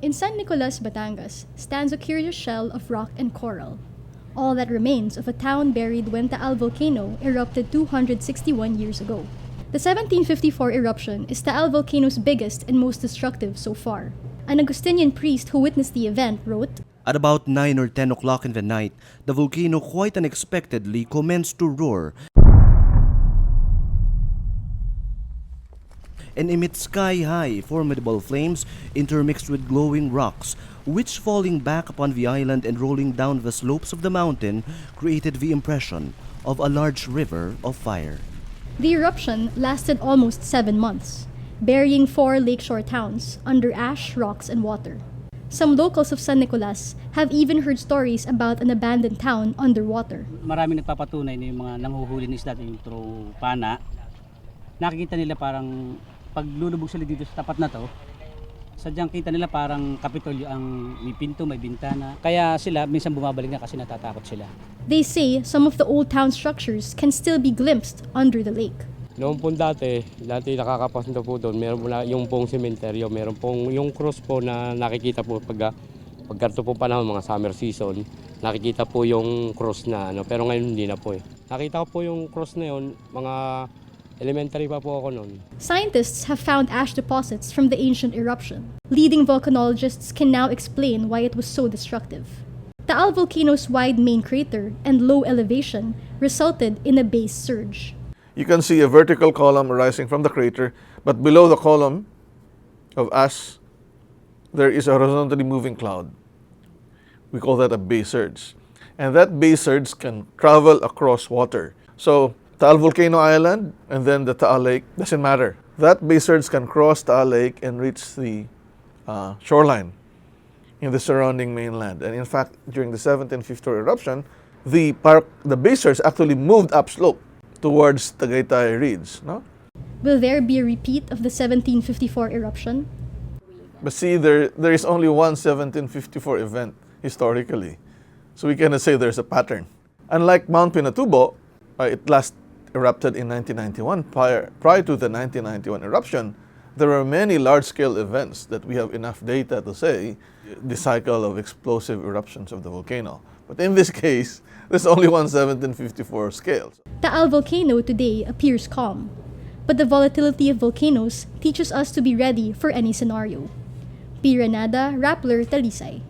In San Nicolas, Batangas, stands a curious shell of rock and coral, all that remains of a town buried when Taal Volcano erupted 261 years ago. The 1754 eruption is Taal Volcano's biggest and most destructive so far. An Augustinian priest who witnessed the event wrote, "At about 9 or 10 o'clock in the night, the volcano quite unexpectedly commenced to roar and emit sky-high, formidable flames intermixed with glowing rocks, which falling back upon the island and rolling down the slopes of the mountain created the impression of a large river of fire." The eruption lasted almost 7 months, burying 4 lakeshore towns under ash, rocks, and water. Some locals of San Nicolas have even heard stories about an abandoned town underwater. Marami nagpapatunay na yung mga nanghuhuli ng isda, yung through pana. Nakikita nila parang pag lulubog sila dito sa tapat na to, sadyang kita nila parang kapitolyo ang may pinto, may bintana. Kaya sila minsan bumabalik na kasi natatakot sila. They say some of the old town structures can still be glimpsed under the lake. Noong po dati nakakapasunod po doon, meron po na yung pong sementeryo, meron pong yung cross po na nakikita po pag ganito po panahon, mga summer season, nakikita po yung cross na pero ngayon hindi na po eh. Nakita ko po yung cross na yun, mga elementary pa po ako noon. Scientists have found ash deposits from the ancient eruption. Leading volcanologists can now explain why it was so destructive. Taal Volcano's wide main crater and low elevation resulted in a base surge. You can see a vertical column arising from the crater, but below the column of ash, there is a horizontally moving cloud. We call that a base surge. And that base surge can travel across water. So, Taal Volcano Island and then the Taal Lake, doesn't matter. That base surge can cross Taal Lake and reach the shoreline in the surrounding mainland. And in fact, during the 1754 eruption, the base surge actually moved upslope towards Tagaytay Reeds. No? Will there be a repeat of the 1754 eruption? But see, there is only one 1754 event historically. So we cannot say there's a pattern. Unlike Mount Pinatubo, it last erupted in 1991. Prior to the 1991 eruption, there were many large-scale events that we have enough data to say the cycle of explosive eruptions of the volcano. But in this case, there's only one 1754 scale. Taal Volcano today appears calm, but the volatility of volcanoes teaches us to be ready for any scenario. Piranada, Rappler, Talisay.